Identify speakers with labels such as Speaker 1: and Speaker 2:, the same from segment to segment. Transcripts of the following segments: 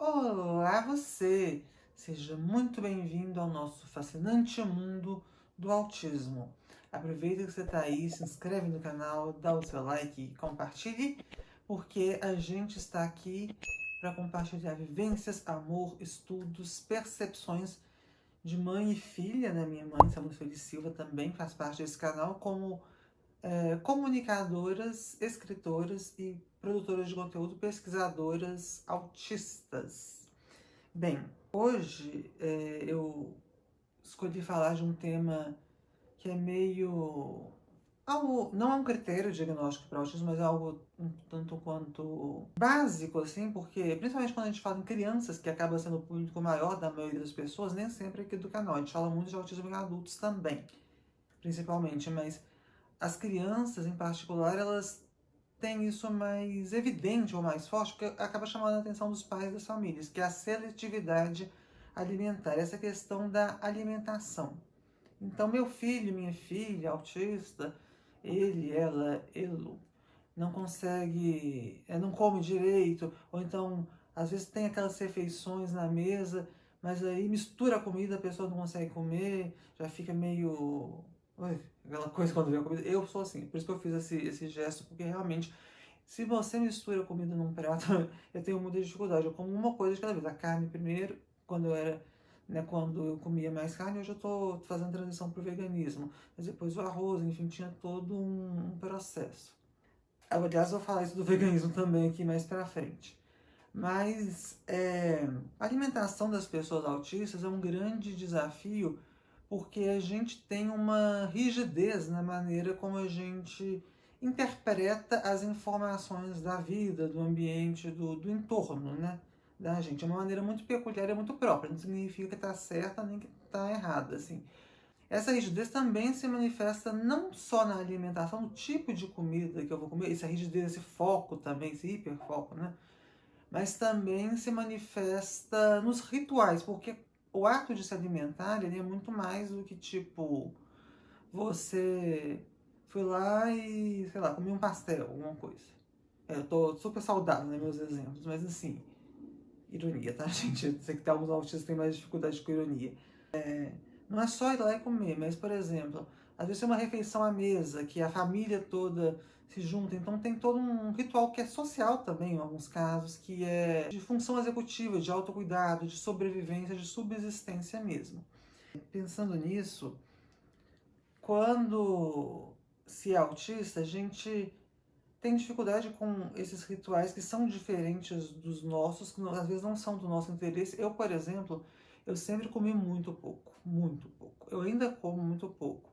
Speaker 1: Olá você! Seja muito bem-vindo ao nosso fascinante mundo do autismo. Aproveita que você está aí, se inscreve no canal, dá o seu like e compartilhe, porque a gente está aqui para compartilhar vivências, amor, estudos, percepções de mãe e filha, né? Minha mãe, Samu Silva, também faz parte desse canal, como comunicadoras, escritoras e produtoras de conteúdo, pesquisadoras autistas. Bem, hoje eu escolhi falar de um tema que é meio algo, não é um critério diagnóstico para autismo, mas é algo um tanto quanto básico, assim, porque principalmente quando a gente fala em crianças, que acaba sendo o público maior da maioria das pessoas, nem sempre aqui do canal, a gente fala muito de autismo em adultos também, principalmente, mas as crianças em particular, elas têm isso mais evidente ou mais forte, porque acaba chamando a atenção dos pais das famílias, que é a seletividade alimentar, essa questão da alimentação. Então, meu filho, minha filha, autista, ele, ela, ele, não consegue, não come direito, ou então, às vezes tem aquelas refeições na mesa, mas aí mistura a comida, a pessoa não consegue comer, já fica meio... Ui, aquela coisa quando vê a comida. Eu sou assim, por isso que eu fiz esse gesto, porque realmente, se você mistura a comida num prato, eu tenho muita dificuldade. Eu como uma coisa de cada vez. A carne primeiro, quando eu era, né, quando eu comia mais carne, hoje eu tô fazendo transição pro veganismo. Mas depois o arroz, enfim, tinha todo um processo. Aliás, eu vou falar isso do veganismo também aqui mais pra frente. Mas a alimentação das pessoas autistas é um grande desafio porque a gente tem uma rigidez na maneira como a gente interpreta as informações da vida, do ambiente, do entorno, né? Da gente. É uma maneira muito peculiar e muito própria. Não significa que está certa nem que está errada, assim. Essa rigidez também se manifesta não só na alimentação, no tipo de comida que eu vou comer, essa rigidez, esse foco também, esse hiperfoco, né? Mas também se manifesta nos rituais, porque o ato de se alimentar, ele é muito mais do que, tipo, você foi lá e, sei lá, comi um pastel, alguma coisa. Eu tô super saudável, né, meus exemplos, mas assim, ironia, tá, gente? Eu sei que tem alguns autistas que têm mais dificuldade com ironia. Não é só ir lá e comer, mas, por exemplo, às vezes é uma refeição à mesa, que a família toda se junta, então tem todo um ritual que é social também, em alguns casos, que é de função executiva, de autocuidado, de sobrevivência, de subsistência mesmo. Pensando nisso, quando se é autista, a gente tem dificuldade com esses rituais que são diferentes dos nossos, que às vezes não são do nosso interesse. Eu, por exemplo, eu sempre comi muito pouco, muito pouco. Eu ainda como muito pouco.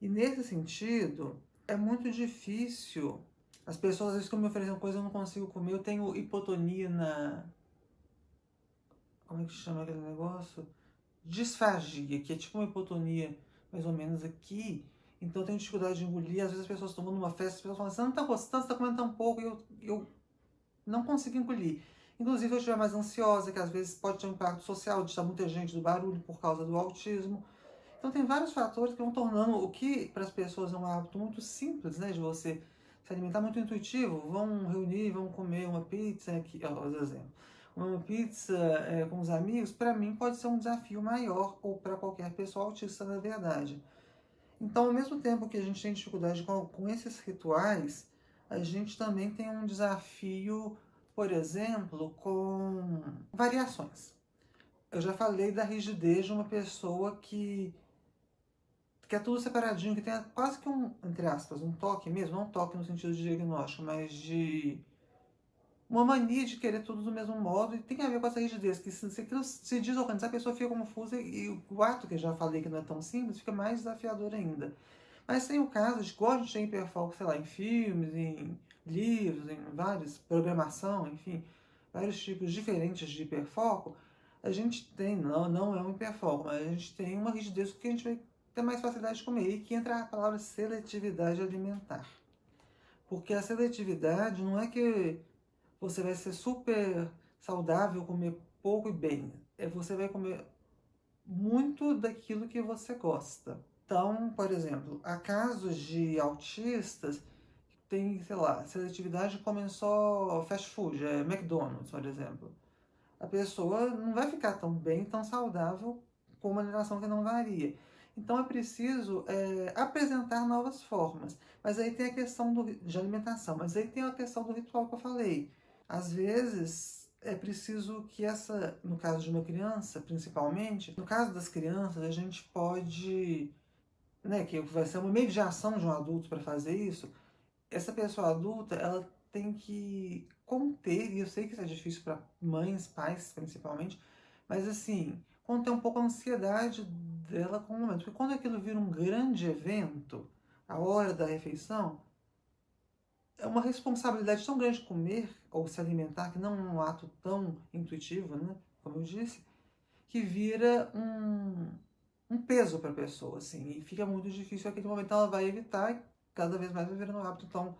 Speaker 1: E nesse sentido, é muito difícil. As pessoas, às vezes, que me oferecem coisa, eu não consigo comer. Eu tenho hipotonia na... Como é que chama aquele negócio? Disfagia, que é tipo uma hipotonia, mais ou menos aqui. Então eu tenho dificuldade de engolir. Às vezes as pessoas estão numa festa, as pessoas falam, você não tá gostando, você tá comendo tão pouco. E eu não consigo engolir. Inclusive, eu estiver mais ansiosa, que às vezes pode ter um impacto social de estar muita gente do barulho por causa do autismo. Então, tem vários fatores que vão tornando o que para as pessoas é um hábito muito simples, né, de você se alimentar, muito intuitivo. Vão reunir, vão comer uma pizza, aqui, ó, exemplo. Uma pizza com os amigos, para mim pode ser um desafio maior, ou para qualquer pessoa autista, na verdade. Então, ao mesmo tempo que a gente tem dificuldade com esses rituais, a gente também tem um desafio, por exemplo, com variações. Eu já falei da rigidez de uma pessoa que é tudo separadinho, que tem quase que um, entre aspas, um toque mesmo, não um toque no sentido de diagnóstico, mas de uma mania de querer tudo do mesmo modo, e tem a ver com essa rigidez, que se aquilo se desorganizar, a pessoa fica confusa, e o ato que eu já falei que não é tão simples, fica mais desafiador ainda. Mas tem o caso de igual a gente tem hiperfoco, sei lá, em filmes, em livros, em várias, programação, enfim, vários tipos diferentes de hiperfoco, a gente tem, não é um hiperfoco, mas a gente tem uma rigidez que a gente vai ter mais facilidade de comer, e que entra a palavra seletividade alimentar. Porque a seletividade não é que você vai ser super saudável, comer pouco e bem. Você vai comer muito daquilo que você gosta. Então, por exemplo, há casos de autistas que tem, sei lá, seletividade comem só fast food, McDonald's, por exemplo. a pessoa não vai ficar tão bem, tão saudável com uma alimentação que não varia. Então é preciso apresentar novas formas. Mas aí tem a questão de alimentação, mas aí tem a questão do ritual que eu falei. Às vezes é preciso que essa, no caso de uma criança, principalmente, no caso das crianças, a gente pode, né, que vai ser uma mediação de um adulto para fazer isso. Essa pessoa adulta, ela tem que conter, e eu sei que isso é difícil para mães, pais principalmente, mas assim, conter um pouco a ansiedade dela com o momento. Porque quando aquilo vira um grande evento, a hora da refeição, é uma responsabilidade tão grande comer ou se alimentar, que não é um ato tão intuitivo, né? Como eu disse, que vira um peso para a pessoa, assim, e fica muito difícil naquele momento. Ela vai evitar, e cada vez mais vai virando um hábito, então,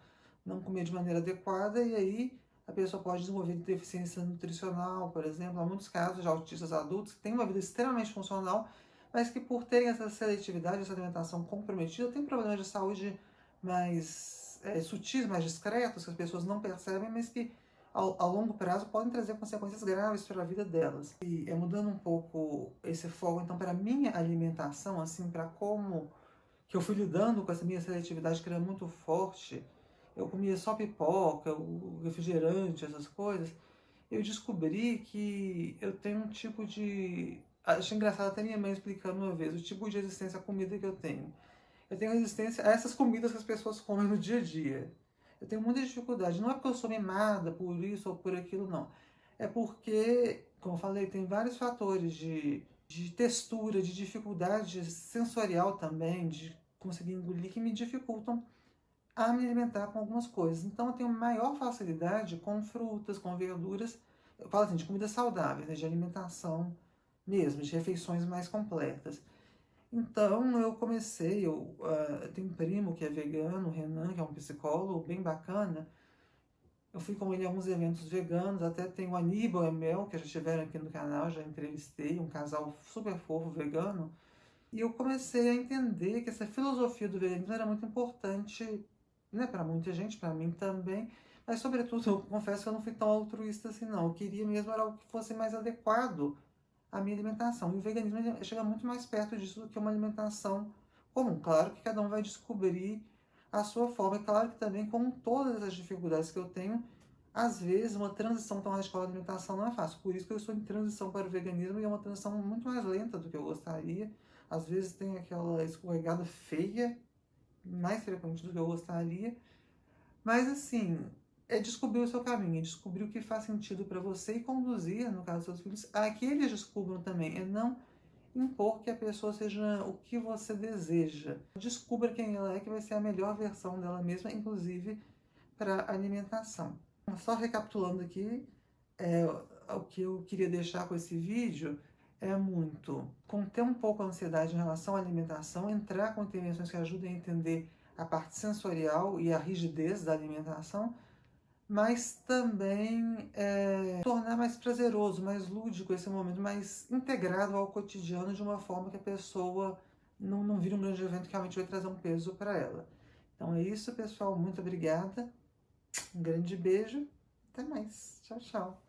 Speaker 1: não comer de maneira adequada, e aí a pessoa pode desenvolver deficiência nutricional, por exemplo. Há muitos casos de autistas adultos que têm uma vida extremamente funcional, mas que por terem essa seletividade, essa alimentação comprometida, têm problemas de saúde mais sutis, mais discretos, que as pessoas não percebem, mas que ao longo prazo podem trazer consequências graves para a vida delas. E mudando um pouco esse foco, então, para a minha alimentação, assim, para como que eu fui lidando com essa minha seletividade que era muito forte, eu comia só pipoca, o refrigerante, essas coisas, eu descobri que eu tenho um tipo de... Achei engraçado até minha mãe explicando uma vez o tipo de resistência à comida que eu tenho. Eu tenho resistência a essas comidas que as pessoas comem no dia a dia. Eu tenho muita dificuldade. Não é porque eu sou mimada por isso ou por aquilo, não. É porque, como eu falei, tem vários fatores de textura, de dificuldade sensorial também, de conseguir engolir, que me dificultam a me alimentar com algumas coisas. Então eu tenho maior facilidade com frutas, com verduras, eu falo assim, de comida saudável, né, de alimentação mesmo, de refeições mais completas. Então eu comecei, eu tenho um primo que é vegano, o Renan, que é um psicólogo bem bacana. Eu fui com ele a alguns eventos veganos, até tem o Aníbal e a Mel, que já estiveram aqui no canal, já entrevistei, um casal super fofo vegano. E eu comecei a entender que essa filosofia do veganismo era muito importante, né, para muita gente, para mim também. Mas, sobretudo, eu confesso que eu não fui tão altruísta assim, não. Eu queria mesmo era algo que fosse mais adequado à minha alimentação. E o veganismo chega muito mais perto disso do que uma alimentação comum. Claro que cada um vai descobrir a sua forma. E claro que também, com todas as dificuldades que eu tenho, às vezes uma transição tão radical da alimentação não é fácil. Por isso que eu estou em transição para o veganismo e é uma transição muito mais lenta do que eu gostaria. Às vezes tem aquela escorregada feia, mais frequente do que eu gostaria. Mas assim, é descobrir o seu caminho, é descobrir o que faz sentido para você e conduzir, no caso dos seus filhos, a que eles descubram também. É não impor que a pessoa seja o que você deseja. Descubra quem ela é, que vai ser a melhor versão dela mesma, inclusive para alimentação. Só recapitulando aqui, o que eu queria deixar com esse vídeo é muito conter um pouco a ansiedade em relação à alimentação, entrar com intervenções que ajudem a entender a parte sensorial e a rigidez da alimentação, mas também tornar mais prazeroso, mais lúdico esse momento, mais integrado ao cotidiano de uma forma que a pessoa não vira um grande evento que realmente vai trazer um peso para ela. Então é isso, pessoal. Muito obrigada. Um grande beijo. Até mais. Tchau, tchau.